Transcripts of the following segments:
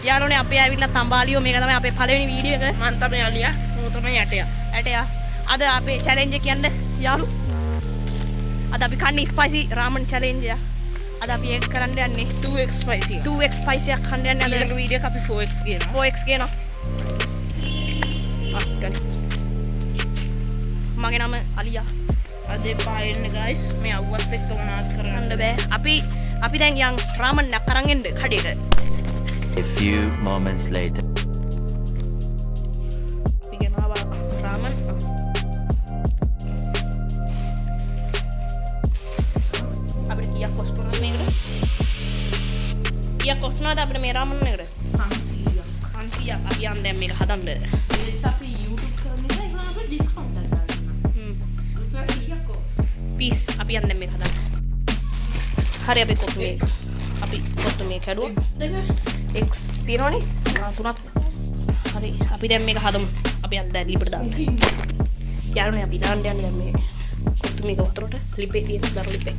යාළුවනේ අපේ ඇවිල්ලා තම්බාලියෝ මේක තමයි අපේ පළවෙනි වීඩියෝ එක. මම තමයි අලියා. මම තමයි යටයා. ඇටයා. අද අපේ චැලෙන්ජ් එක කියන්නේ යාළු. අද අපි කන්නේ ස්පයිසි රාමන් චැලෙන්ජ් එක. අද අපි ඒක කරන්න යන්නේ 2x spicy. 2x ස්පයිසි එකක් කන්න යන්නේ අද. ඊළඟ වීඩියෝ එක අපි 4x කියනවා. 4x කියනවා. ගන්න. මගේ නම අලියා. අද පායන්නේ guys. මේ අවුවත් එක්ක මොනවද කරන්න බෑ. අපි දැන් යන් රාමන් එකක් අරන් එන්න කඩේට. A few moments later. අපි ගෙනාවා රාමන්. අපිට කීයක් කොස්ට් කරන්නේ මේකට? කීයක් කොස්ට් කරනවද අපිට මේ රාමන් එකට? 500ක්. 500ක්. අපි යන් දැන් මේක හදන්න. ඒත් අපි YouTube කරන්නේ නැහැ. ඒකට අපිට ඩිස්කවුන්ට් එකක් ගන්නවා. රුපියල් 100ක් ඕ. පීස් අපි යන් දැන් මේක හදන්න. හරි අපි කොත්තු මේ කැඩුවා. X තියනවනේ. තුනක්. හරි අපි දැන් මේක හදමු. අපි යන් දැන් ලිපට දාන්න. යාළුවනේ අපි දාන්න යන්නේ දැන් මේ කොත්තු මේක වතුරට ලිපේ තියෙන දරු ලිපේ.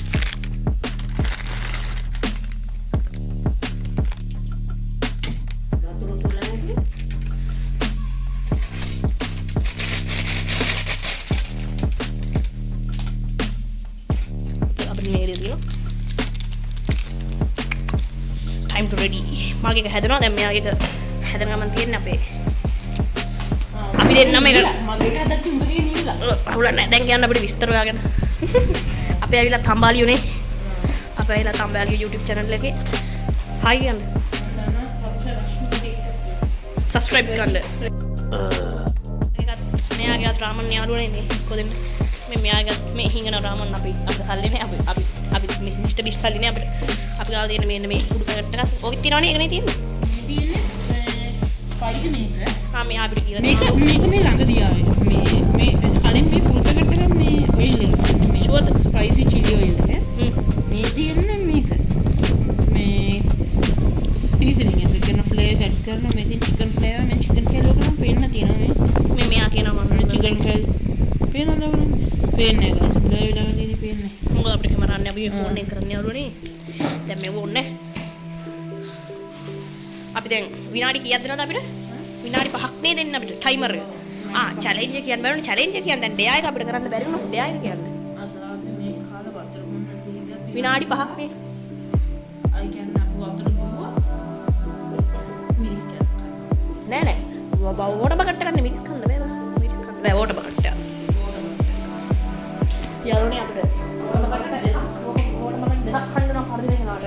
Time to ready. මාගේ එක හැදෙනවා දැන් මෙයාගේ එක හැදෙන ගමන් තියෙන්නේ අපේ. අපි දෙන්නම එක මගේ එක හදලා උඹගේ නිවිලා. අවුලක් නැහැ. දැන් කියන්න අපිට විස්තර හොයාගෙන. අපි ඇවිල්ලා තම්බාලියෝනේ. අපි ඇවිල්ලා තම්බාලියෝ YouTube channel එකේ hi කියන්න. subscribe කරන්න. ඒකත් මෙයාගේ රාමන් යාළුවනේ නේ. කොහෙන්ද? මෙයාගේ මේ හිඟන රාමන් අපි සල්ලි නේ අපි මිස්ටර් බිස් සල්ලි නේ අපිට. අපි ගාව තියෙන මේ උඩු පැකට් එකක්. ඕකේ තියනවනේ ඒක නේ තියෙන්නේ. මේ තියෙන්නේ ස්පයිසි මේක. මේ අපිට කියලා මේක මේ ළඟදී ආවේ. මේ කලින් මේ ෆුල් පැකට් එක මේ ඔයිල් එක. මේ ෂුවර් ස්පයිසි චිලි ඔයිල් එක. මේ තියෙන්නේ මේක. මේ සීසනින් එක කරන ෆ්ලේවර් ඇඩ් කරනවා. මේකෙන් චිකන් ෆ්ලේවර් මේ චිකන් කැලෝ කරන පේන්න තියෙනවා මේ. මෙයා කියනවා මම චිකන් කැල් පේනවද බලන්න. පේන්නේ නැහැ ගස්. ෆ්ලේවර් ළඟදී පේන්නේ. මොකද අපිට කැමරාන්නේ අපි ෆෝන් එක කරන්නේ යාළුවනේ. දැන් මේ ඕනේ. අපි දැන් විනාඩි කීයක් දෙනවද අපිට? විනාඩි 5ක් නේ දෙන්න අපිට ටයිමර් එක. චැලෙන්ජ් එක කියන්න බෑනේ. චැලෙන්ජ් එක කියන්නේ දැන් ඩේ එක අපිට කරන්න බැරි වුණා. ඩේ එක කියන්නේ. අද අපි මේ කාලා වතුර බොන්න දීලා විනාඩි 5ක් නේ. අය කියන්නේ අපි වතුර බොවුවා. මිරිස් කන්න. නෑ. වෝටර් බකට් එකක් නේ මිරිස් කන්න බෑ. මිරිස් කන්න බෑ වෝටර් බකට් එක. යාළුවනේ අපිට වෝටර් බකට් දෙකක් කන්න නම් හරිද වෙනාට.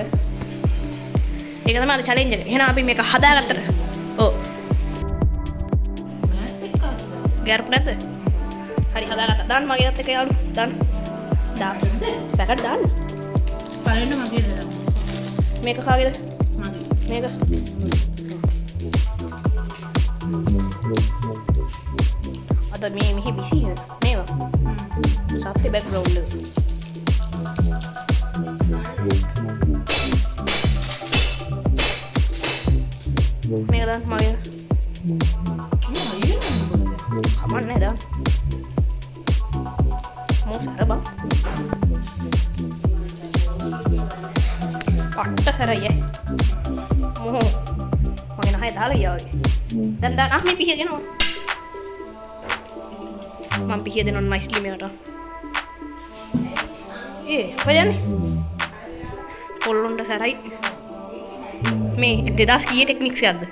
ඒක තමයි අද චැලෙන්ජ් එක. එහෙනම් අපි මේක හදාගත්තට. ඔව්. ගැරප් නැද්ද? හරි හදාගත්තා. දාන්න මගේ අතට එක යාළු. දාන්න. දාන්න. පැකට් දාන්න. පළවෙනි මගේ දාන්න. මේක කාගේද? මගේ. මේක. අද මේ මෙහි බිසි නේද? සත්‍ය බෑග්ග්‍රවුන්ඩ් එක. මේක දාන්න මගේ. කමන්නේ දාන්න. මොසර බං. පට්ට සරයි. මොහො. මගේ නහය දාලා ගියා වගේ. දැන් දාන්න මේ පිහිය දෙනවා. මම පිහිය දෙනවා නයිස්ලි මෙයාට. කොහෙන්ද? පොල්ලොන්ට සරයි. මේ 2000 කීයේ ටෙක්නික්ස් එකක්ද?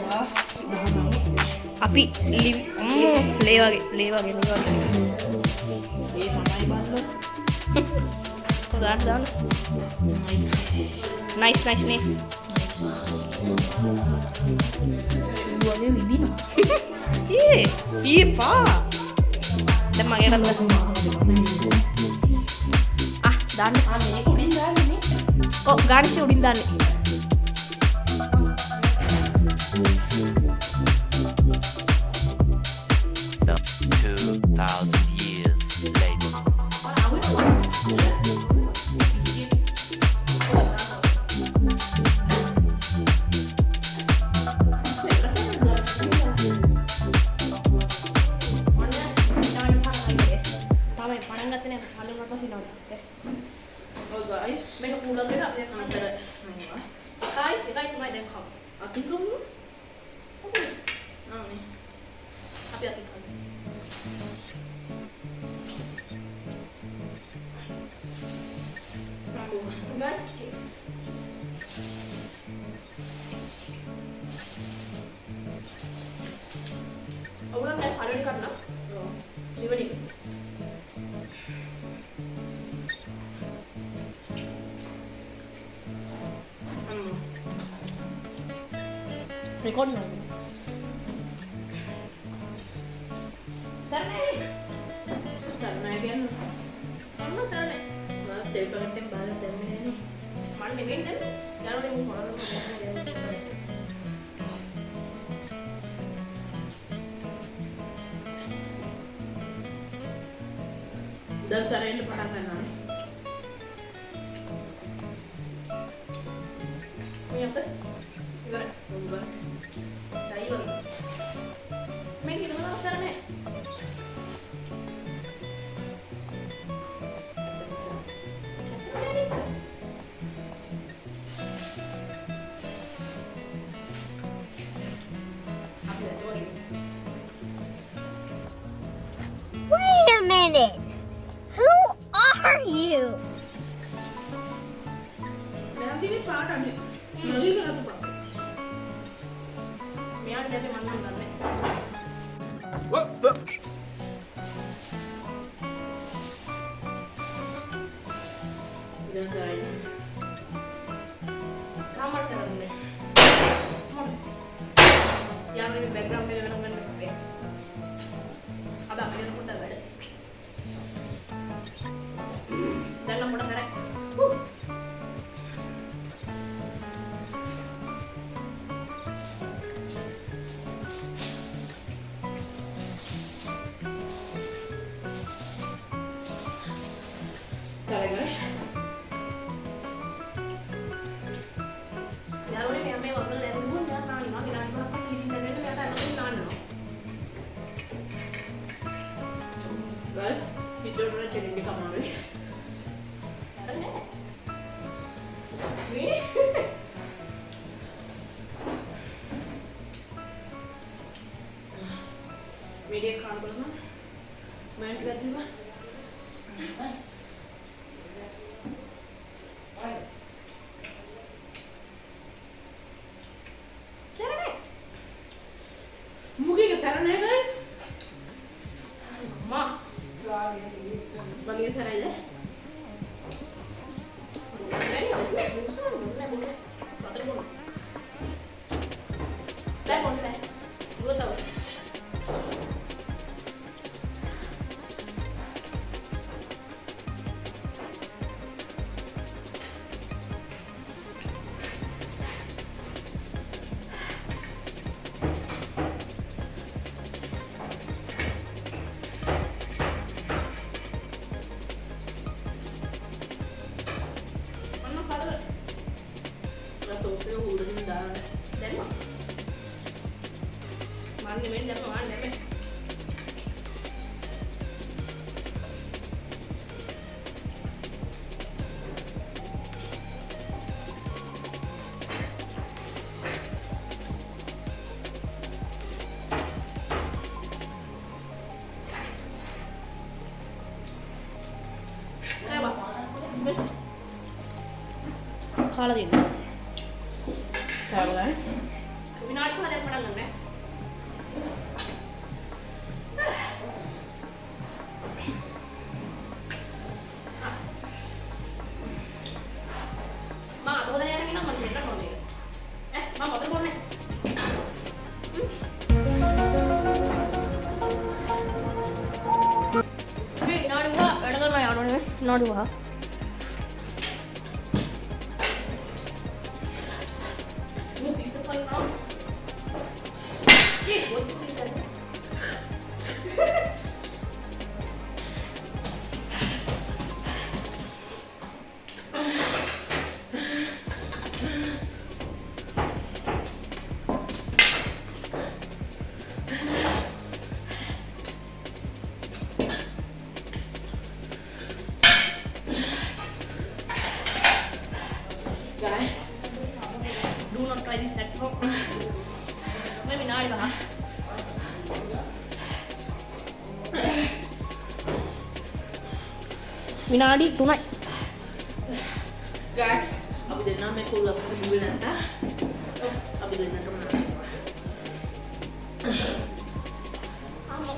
2019. අපි ලේ වගේ. ඒ තමයි බල්ලෝ. දාන්න. නයිස් නේ. වගේ විදිනවා. පා. දැන් මගේ අතට දාන්න. මේක උඩින් දාන්නේ නේ. ගාර්නිෂ් උඩින් දාන්නේ. The 2000 years later. Oh guys, මේක කුලම් එක අපි අතර එකයි තමයි දැන් කමු. අතින් කොමුණු අපි අතින් කමු. Got cheese. අවුලක් නැහැ පළවෙනි කරනවා. දෙවෙනි. Record na. Sarnay. කරනවා කියන්නේ Ano sarnay? මම තෙල් පැකට් එක බාලා දැම්මේ නෑනේ Mana ni main kan? Jangan ni mau orang දැන් සැරෙන්න පටන් ගන්නවා Ni apa? Ibarat. Bus Dah ibarat. Main kita mana sarnay? Wait a minute. Who are you? මම දිනේ පාට අනේ මගේ කරපු පාට Biar dia tu mana kan? දැන් සැරෙන්න Kamar sarnay. Yang ni background ni kan kan apa? Ada apa yang pun ada. Dalam pun ada. සැරෙන්න Yang ni memang orang lain pun jangan nak kita ni mana kiri dan itu kita nak nak. බස් පිටුර චෙලින්ගේ කමාරුයි Sarnay. Ni. Medium කාල් බලන්න මම ටිකක් දීවා Sarnay. මුගේක සැරෙන්නේ ගයිස් Ma. මගේ සැරයිද Ni apa? Bukan, bukan, bukan. Patut pun. Dah pun dah. Dua tahun. Mana pada? Sauce එක හුරුමින් දාන්න Dan mah. Mana ni main jangan mana ni. Kalah dia. කාලයි විනාඩි 5ක් පටන් ගන්න. මම අතෝද යන කෙනා මට දෙන්න ඕනේ. මම අතේ බොන්නේ. විනාඩි 5 වැඩ කරලා යනවනේ. විනාඩි 5. Mu bisa kali kau. Buat tu ni kan. guys Do not try this at මේ විනාඩි 5. විනාඩි 3යි. guys අපි දෙන්නා මේ කුල්ල අපිට කිව්වේ නැත්තා අපි දෙන්නටම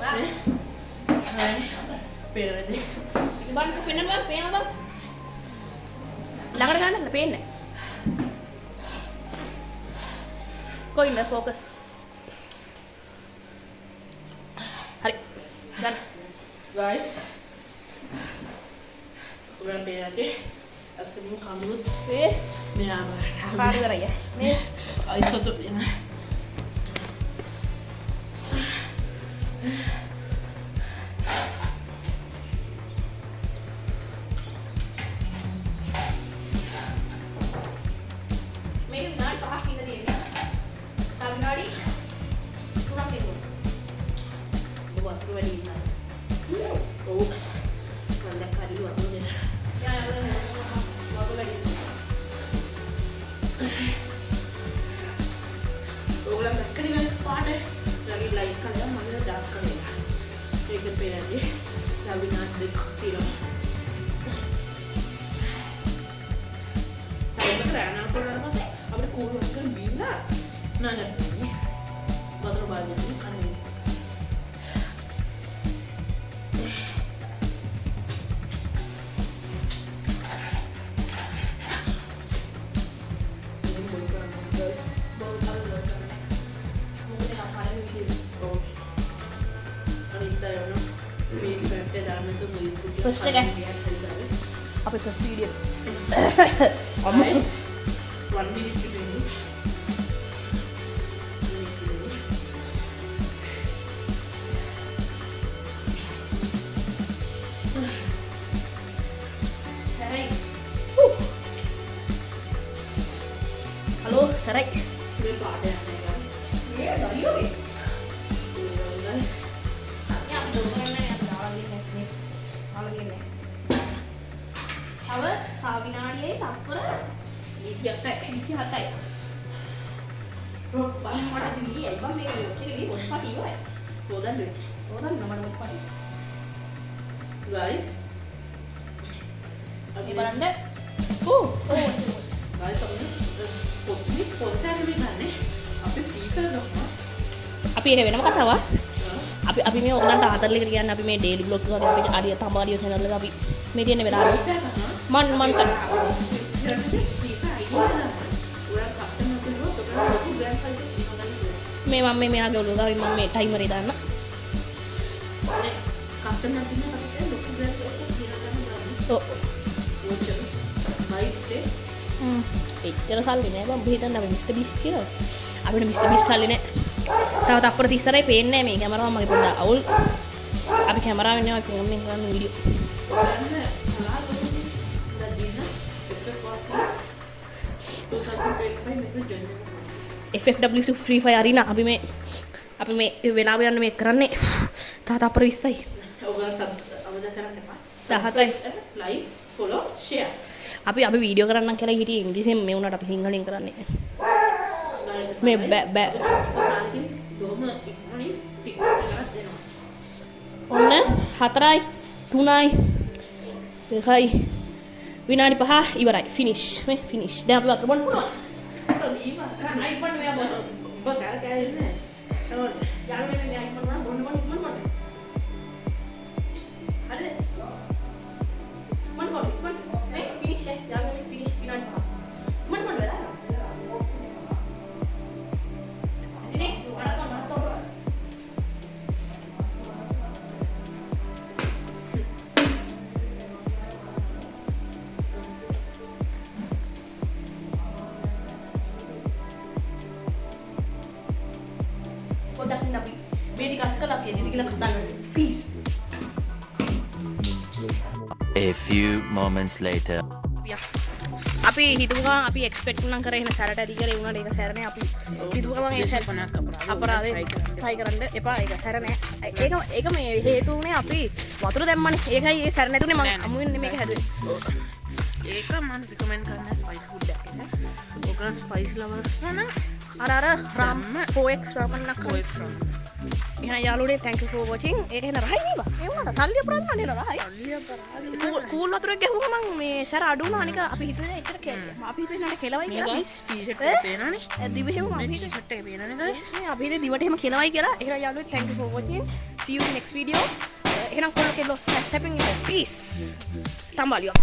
හරි පේනවද බන් පේනවා පේනවා ළඟට ගන්න පේන්නේ කොයින්ද ફોකස් හරි ගන්න guys උගන් පේනදී අසමින් කමුත් ඒ මෙයාම පාර ඉවරයි මේ අයිසොතු එන මේක විනාඩි 5ක් ඉඳලා තියෙනවා. තව විනාඩි 3ක් ඉන්නවා. වතුර වැඩි ඉන්නවා ඔව් මම දැක්කා වතුර දෙන්න යා වතුර වැඩි. ඕගොල්ලෝ දැක්කනේ පාට ලගේ ලයිට් කලර් මම ඩාර්ක් කලර් ඒක පේන්නේ ලවිනාත් දෙකක් තියෙනවා ටයිමර් රෑනා කරලා පස්සේ අපිට කූල් වතුර බීලා නාගන්නේ වතුර බාගෙන කන්නේ First එක අපේ first video. Guys, 1 minute to finish. Sarai. Halo, Sarai. මේ පාඩය යන්නේ kan. මේ දරියෝගේ. ඒක Ya, doorන්නේ අපි දාලා නේ. දාලා ගියේ. තව විනාඩියේ තත්පර 27යි. 27යි. රොක් බලන්න මට කිව්වේ ඇයි බං මේක ඔච්චර මේ පොත් ඉවරයි. හොදන්නේ. හොදන්න මම පොත්. Guys. අපි බලන්න. ඕ Guys, අපි ස්පොන්සර් එකක් ගන්නනේ. අපි ෆ්‍රී කරනවා. අපි ඒක වෙනම කතාවක්. අපි මේ ඔයගලන්ට ආතරලෙකට කියන්නේ අපි මේ ඩේලි බ්ලොග් වගේ අපි ආඩිය තඹාඩිය channel එක අපි මේ තියෙන වෙලාවට මන් මේ මම මෙයාගේ ඔළුව ගාවින් මම මේ ටයිමරේ දාන්න. කස්ටමර් කෙනෙක් අපිට ලොකු බ්‍රෑන්ඩ් එකක් කියලා ගන්න. ඔව්. වෝචර්ස්, බයික්ස් එච්චර සල්ලි නෑ බං. ඔබ හිතන්නේ අපි මිස්ටර් බීස් කියලා. අපිට මිස්ටර් බීස් සල්ලි නෑ. තව තප්පර 30යි පේන්නේ නෑ මේ කැමරාව මගේ පොඩ්ඩක් අවුල්. අපි කැමරාවෙන් නේ ෆිල්ම් එක කරන වීඩියෝ. ගන්න සලාද දදින්න FFW Free Fire Arena අපි මේ වෙලාව යන මේ කරන්නේ තව තප්පර 20යි. ඔයගොල්ලෝ අවදා කරන්න එපා. 17යි. Like, follow, share. අපි වීඩියෝ කරන්න කියලා හිටියේ ඉංග්‍රීසියෙන් මේ වුණාට අපි සිංහලෙන් කරන්නේ. මේ බෑ කාලෙකින් බොහොම ඉක්මනින් ටිකට් එකක් දෙනවා. ඔන්න 4යි 3යි 2යි විනාඩි 5 ඉවරයි ෆිනිෂ් මේ ෆිනිෂ් දැන් අපි වතුර බොන්න පුළුවන් අයි බොන්න මෙයා බොන්න බස් ආර කෑන්නේ නැහැ. යාළුවනේ මෙයා ඉක්මන බොන්න හරිද බොන්න මේ ෆිනිෂ් එක යාළුවනේ ෆිනිෂ් විනාඩි 5 බොන්න වෙලා ඉතින් වඩා පොඩ්ඩක් ඉන්න අපි මේ ටික අස් කරලා අපි එදිරි කියලා කතා කරමු. Peace. A few moments later. අපි හිතුව ගමන් අපි එක්ස්පෙක්ට් නම් කරේ එන සැරට ඇදි කරේ වුණාට ඒක සැර නෑ. අපි හිතුව ගමන් ඒ සැර 50ක් අපරාධේ try කරන්න එපා. ඒක සැර නෑ. ඒක මේ හේතු උනේ අපි වතුර දැම්මනේ. ඒකයි ඒ සැර නැතුනේ මම අමුවෙන්නේ මේක හැදුවේ. ඒක මම රිකමෙන්ඩ් කරන ස්පයිස් ෆුඩ් එකක්. ඔයගොල්ලෝ ස්පයිස් ලවර්ස් නම් අර රාම් 4x රාමන් නක් ඔය ක්‍රම එහෙනම් යාළුවනේ thank you for watching ඒක එන රහයි නේද ඒ වුණා සල්ලි අපරන්න නේද රහයි කූල් වතුරක් ගැහුවම මං මේ සැර අඩු වුණා අනික අපි හිතුවේ එච්චර කෙල්ල අපි හිතුවේ නේද කෙලවයි මේ කියලා ගයිස් ටී-ෂර්ට් එක පේනවනේ දිවෙහෙම මේ අපි ටී-ෂර්ට් එක පේනවනේ ගයිස් අපි හිතුවේ දිවට එහෙම කෙලවයි කියලා එහෙනම් යාළුවනේ thank you for watching see you in next video එහෙනම් කොල්ල කෙල්ලෝ සැපින් ඉන්න peace tambaliyo